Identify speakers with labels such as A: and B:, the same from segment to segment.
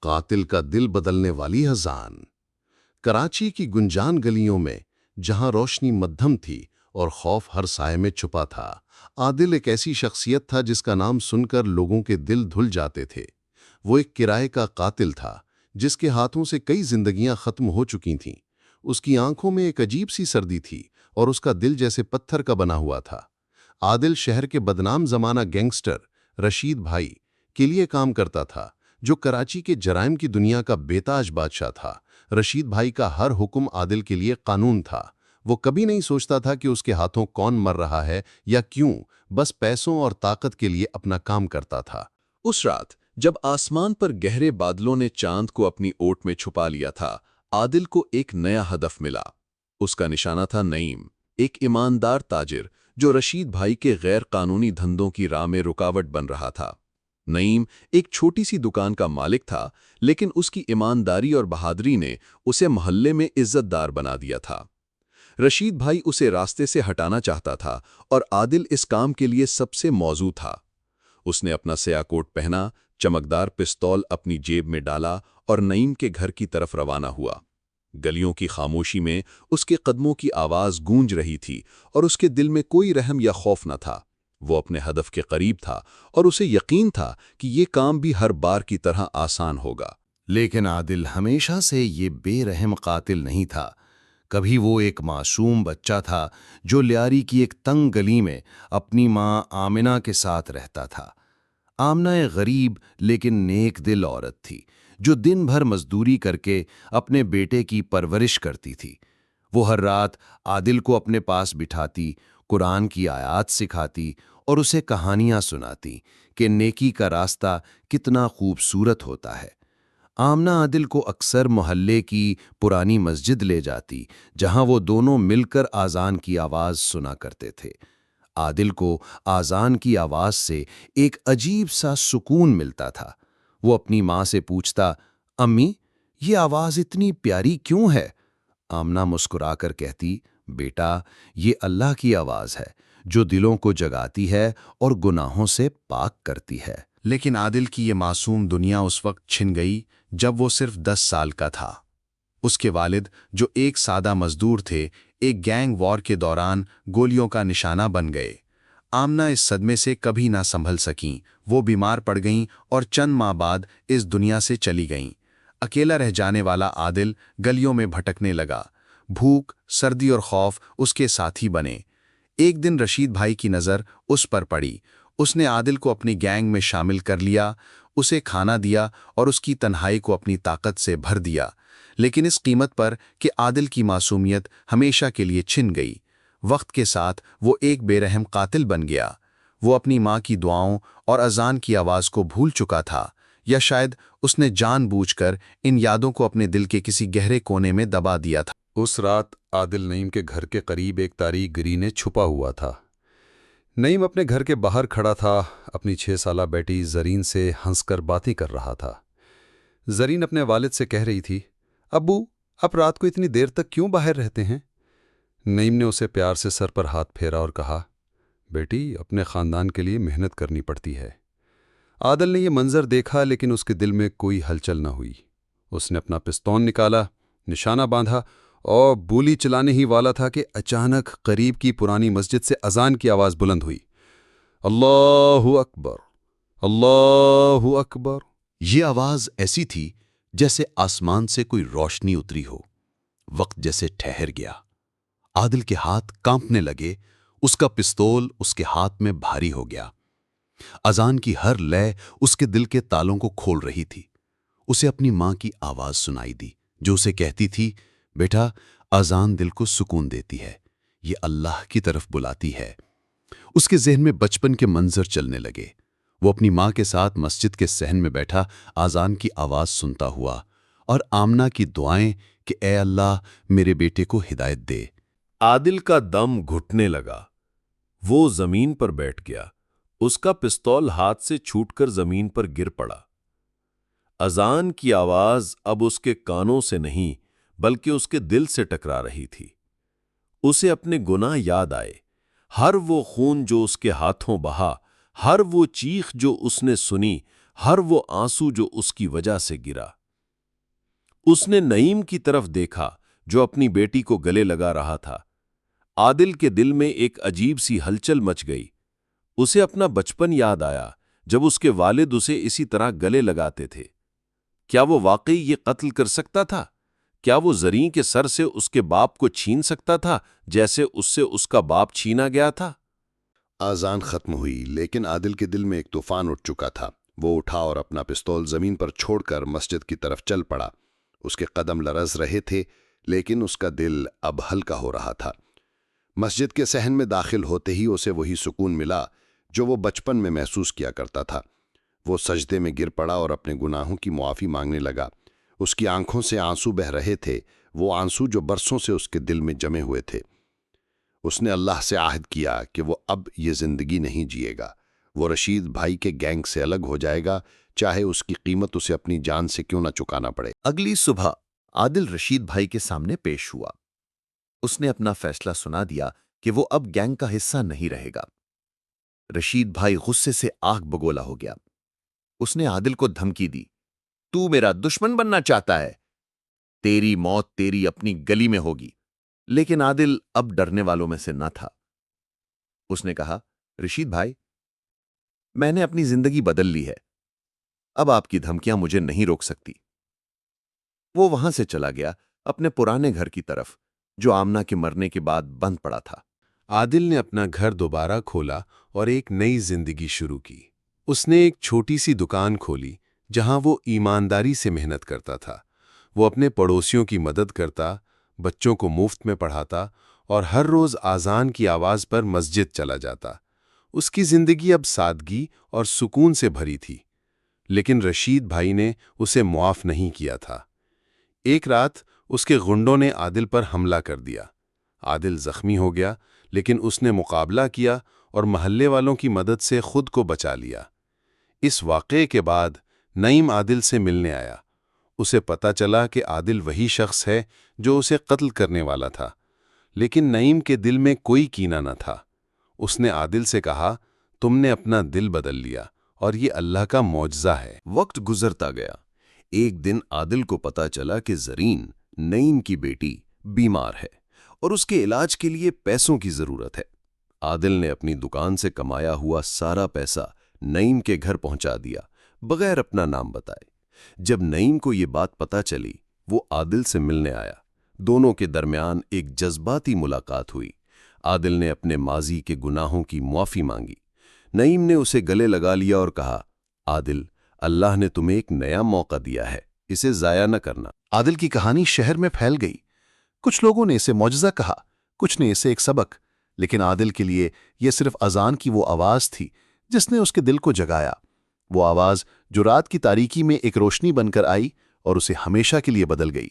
A: قاتل کا دل بدلنے والی اذان۔ کراچی کی گنجان گلیوں میں جہاں روشنی مدھم تھی اور خوف ہر سائے میں چھپا تھا، عادل ایک ایسی شخصیت تھا جس کا نام سن کر لوگوں کے دل دھل جاتے تھے۔ وہ ایک کرائے کا قاتل تھا جس کے ہاتھوں سے کئی زندگیاں ختم ہو چکی تھیں۔ اس کی آنکھوں میں ایک عجیب سی سردی تھی اور اس کا دل جیسے پتھر کا بنا ہوا تھا۔ عادل شہر کے بدنام زمانہ گینگسٹر رشید بھائی کے لیے کام کرتا تھا، جو کراچی کے جرائم کی دنیا کا بے تاج بادشاہ تھا۔ رشید بھائی کا ہر حکم عادل کے لیے قانون تھا۔ وہ کبھی نہیں سوچتا تھا کہ اس کے ہاتھوں کون مر رہا ہے یا کیوں، بس پیسوں اور طاقت کے لیے اپنا کام کرتا تھا۔
B: اس رات جب آسمان پر گہرے بادلوں نے چاند کو اپنی اوٹ میں چھپا لیا تھا، عادل کو ایک نیا ہدف ملا۔ اس کا نشانہ تھا نعیم، ایک ایماندار تاجر جو رشید بھائی کے غیر قانونی دھندوں کی راہ میں رکاوٹ بن رہا تھا۔ نعیم ایک چھوٹی سی دکان کا مالک تھا، لیکن اس کی ایمانداری اور بہادری نے اسے محلے میں عزت دار بنا دیا تھا۔ رشید بھائی اسے راستے سے ہٹانا چاہتا تھا اور عادل اس کام کے لیے سب سے موزوں تھا۔ اس نے اپنا سیاہ کوٹ پہنا، چمکدار پستول اپنی جیب میں ڈالا اور نعیم کے گھر کی طرف روانہ ہوا۔ گلیوں کی خاموشی میں اس کے قدموں کی آواز گونج رہی تھی اور اس کے دل میں کوئی رحم یا خوف نہ تھا۔ وہ اپنے ہدف کے قریب تھا اور اسے یقین تھا کہ یہ کام بھی ہر بار کی طرح آسان ہوگا۔
C: لیکن عادل ہمیشہ سے یہ بے رحم قاتل نہیں تھا۔ کبھی وہ ایک معصوم بچہ تھا جو لیاری کی ایک تنگ گلی میں اپنی ماں آمنہ کے ساتھ رہتا تھا۔ آمنہ ایک غریب لیکن نیک دل عورت تھی جو دن بھر مزدوری کر کے اپنے بیٹے کی پرورش کرتی تھی۔ وہ ہر رات عادل کو اپنے پاس بٹھاتی، قرآن کی آیات سکھاتی اور اسے کہانیاں سناتی کہ نیکی کا راستہ کتنا خوبصورت ہوتا ہے۔ آمنہ عادل کو اکثر محلے کی پرانی مسجد لے جاتی، جہاں وہ دونوں مل کر اذان کی آواز سنا کرتے تھے۔ عادل کو اذان کی آواز سے ایک عجیب سا سکون ملتا تھا۔ وہ اپنی ماں سے پوچھتا، امی، یہ آواز اتنی پیاری کیوں ہے؟ آمنہ مسکرا کر کہتی، بیٹا، یہ اللہ کی آواز ہے جو دلوں کو جگاتی ہے اور گناہوں سے پاک کرتی ہے۔
D: لیکن عادل کی یہ معصوم دنیا اس وقت چھن گئی جب وہ صرف 10 سال کا تھا۔ اس کے والد، جو ایک سادہ مزدور تھے، ایک گینگ وار کے دوران گولیوں کا نشانہ بن گئے۔ آمنہ اس صدمے سے کبھی نہ سنبھل سکیں، وہ بیمار پڑ گئیں اور چند ماہ بعد اس دنیا سے چلی گئیں۔ اکیلا رہ جانے والا عادل گلیوں میں بھٹکنے لگا۔ بھوک، سردی اور خوف اس کے ساتھی بنے۔ ایک دن رشید بھائی کی نظر اس پر پڑی۔ اس نے عادل کو اپنی گینگ میں شامل کر لیا، اسے کھانا دیا اور اس کی تنہائی کو اپنی طاقت سے بھر دیا، لیکن اس قیمت پر کہ عادل کی معصومیت ہمیشہ کے لیے چھن گئی۔ وقت کے ساتھ وہ ایک بے رحم قاتل بن گیا۔ وہ اپنی ماں کی دعاؤں اور اذان کی آواز کو بھول چکا تھا، یا شاید اس نے جان بوجھ کر ان یادوں کو اپنے دل کے کسی گہرے کونے میں دبا دیا تھا۔
E: اس رات عادل نعیم کے گھر کے قریب ایک تاریک گرینے چھپا ہوا تھا۔ نعیم اپنے گھر کے باہر کھڑا تھا، اپنی 6 سالہ بیٹی زرین سے ہنس کر باتیں کر رہا تھا۔ زرین اپنے والد سے کہہ رہی تھی، ابو، آپ رات کو اتنی دیر تک کیوں باہر رہتے ہیں؟ نعیم نے اسے پیار سے سر پر ہاتھ پھیرا اور کہا، بیٹی، اپنے خاندان کے لیے محنت کرنی پڑتی ہے۔ عادل نے یہ منظر دیکھا لیکن اس کے دل میں کوئی ہلچل نہ ہوئی۔ اس نے اپنا پستول نکالا، نشانہ باندھا اور گولی چلانے ہی والا تھا کہ اچانک قریب کی پرانی مسجد سے اذان کی آواز بلند ہوئی، اللہ اکبر، اللہ اکبر۔
A: یہ آواز ایسی تھی جیسے آسمان سے کوئی روشنی اتری ہو۔ وقت جیسے ٹھہر گیا۔ عادل کے ہاتھ کانپنے لگے، اس کا پستول اس کے ہاتھ میں بھاری ہو گیا۔ اذان کی ہر لے اس کے دل کے تالوں کو کھول رہی تھی۔ اسے اپنی ماں کی آواز سنائی دی جو اسے کہتی تھی، بیٹا، اذان دل کو سکون دیتی ہے، یہ اللہ کی طرف بلاتی ہے۔ اس کے ذہن میں بچپن کے منظر چلنے لگے۔ وہ اپنی ماں کے ساتھ مسجد کے صحن میں بیٹھا اذان کی آواز سنتا ہوا اور آمنہ کی دعائیں کہ اے اللہ میرے بیٹے کو ہدایت دے۔
F: عادل کا دم گھٹنے لگا۔ وہ زمین پر بیٹھ گیا۔ اس کا پستول ہاتھ سے چھوٹ کر زمین پر گر پڑا۔ اذان کی آواز اب اس کے کانوں سے نہیں بلکہ اس کے دل سے ٹکرا رہی تھی۔ اسے اپنے گناہ یاد آئے، ہر وہ خون جو اس کے ہاتھوں بہا، ہر وہ چیخ جو اس نے سنی، ہر وہ آنسو جو اس کی وجہ سے گرا۔ اس نے نعیم کی طرف دیکھا جو اپنی بیٹی کو گلے لگا رہا تھا۔ عادل کے دل میں ایک عجیب سی ہلچل مچ گئی۔ اسے اپنا بچپن یاد آیا جب اس کے والد اسے اسی طرح گلے لگاتے تھے۔ کیا وہ واقعی یہ قتل کر سکتا تھا؟ کیا وہ زریں کے سر سے اس کے باپ کو چھین سکتا تھا جیسے اس سے اس کا باپ چھینا گیا تھا؟
A: آذان ختم ہوئی لیکن عادل کے دل میں ایک طوفان اٹھ چکا تھا۔ وہ اٹھا اور اپنا پستول زمین پر چھوڑ کر مسجد کی طرف چل پڑا۔ اس کے قدم لرز رہے تھے لیکن اس کا دل اب ہلکا ہو رہا تھا۔ مسجد کے صحن میں داخل ہوتے ہی اسے وہی سکون ملا جو وہ بچپن میں محسوس کیا کرتا تھا۔ وہ سجدے میں گر پڑا اور اپنے گناہوں کی معافی مانگنے لگا۔ اس کی آنکھوں سے آنسو بہہ رہے تھے، وہ آنسو جو برسوں سے اس کے دل میں جمے ہوئے تھے۔ اس نے اللہ سے عہد کیا کہ وہ اب یہ زندگی نہیں جیے گا۔ وہ رشید بھائی کے گینگ سے الگ ہو جائے گا، چاہے اس کی قیمت اسے اپنی جان سے کیوں نہ چکانا پڑے۔
B: اگلی صبح عادل رشید بھائی کے سامنے پیش ہوا۔ اس نے اپنا فیصلہ سنا دیا کہ وہ اب گینگ کا حصہ نہیں رہے گا۔ رشید بھائی غصے سے آگ بگولا ہو گیا۔ اس نے عادل کو دھمکی دی، تو میرا دشمن بننا چاہتا ہے؟ تیری موت تیری اپنی گلی میں ہوگی۔ لیکن عادل اب ڈرنے والوں میں سے نہ تھا۔ اس نے کہا، رشید بھائی، میں نے اپنی زندگی بدل لی ہے، اب آپ کی دھمکیاں مجھے نہیں روک سکتی۔ وہ وہاں سے چلا گیا اپنے پرانے گھر کی طرف جو آمنہ کے مرنے کے بعد بند پڑا تھا۔
E: عادل نے اپنا گھر دوبارہ کھولا اور ایک نئی زندگی شروع کی۔ اس نے ایک چھوٹی سی دکان کھولی جہاں وہ ایمانداری سے محنت کرتا تھا۔ وہ اپنے پڑوسیوں کی مدد کرتا، بچوں کو مفت میں پڑھاتا اور ہر روز آذان کی آواز پر مسجد چلا جاتا۔ اس کی زندگی اب سادگی اور سکون سے بھری تھی، لیکن رشید بھائی نے اسے معاف نہیں کیا تھا۔ ایک رات اس کے غنڈوں نے عادل پر حملہ کر دیا۔ عادل زخمی ہو گیا، لیکن اس نے مقابلہ کیا اور محلے والوں کی مدد سے خود کو بچا لیا۔ اس واقعے کے بعد نعیم عادل سے ملنے آیا۔ اسے پتہ چلا کہ عادل وہی شخص ہے جو اسے قتل کرنے والا تھا، لیکن نعیم کے دل میں کوئی کینہ نہ تھا۔ اس نے عادل سے کہا، تم نے اپنا دل بدل لیا اور یہ اللہ کا معجزہ ہے۔
C: وقت گزرتا گیا۔ ایک دن عادل کو پتا چلا کہ زرین، نعیم کی بیٹی، بیمار ہے اور اس کے علاج کے لیے پیسوں کی ضرورت ہے۔ عادل نے اپنی دکان سے کمایا ہوا سارا پیسہ نعیم کے گھر پہنچا دیا، بغیر اپنا نام بتائے۔ جب نعیم کو یہ بات پتا چلی، وہ عادل سے ملنے آیا۔ دونوں کے درمیان ایک جذباتی ملاقات ہوئی۔ عادل نے اپنے ماضی کے گناہوں کی معافی مانگی۔ نعیم نے اسے گلے لگا لیا اور کہا، عادل، اللہ نے تمہیں ایک نیا موقع دیا ہے، اسے ضائع نہ کرنا۔
G: عادل کی کہانی شہر میں پھیل گئی۔ کچھ لوگوں نے اسے معجزہ کہا، کچھ نے اسے ایک سبق، لیکن عادل کے لیے یہ صرف اذان کی وہ آواز تھی جس نے اس کے دل کو جگایا۔ وہ آواز جو رات کی تاریکی میں ایک روشنی بن کر آئی اور اسے ہمیشہ کے لیے بدل گئی۔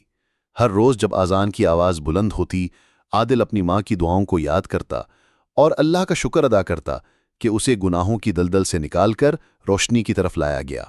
G: ہر روز جب اذان کی آواز بلند ہوتی، عادل اپنی ماں کی دعاؤں کو یاد کرتا اور اللہ کا شکر ادا کرتا کہ اسے گناہوں کی دلدل سے نکال کر روشنی کی طرف لایا گیا۔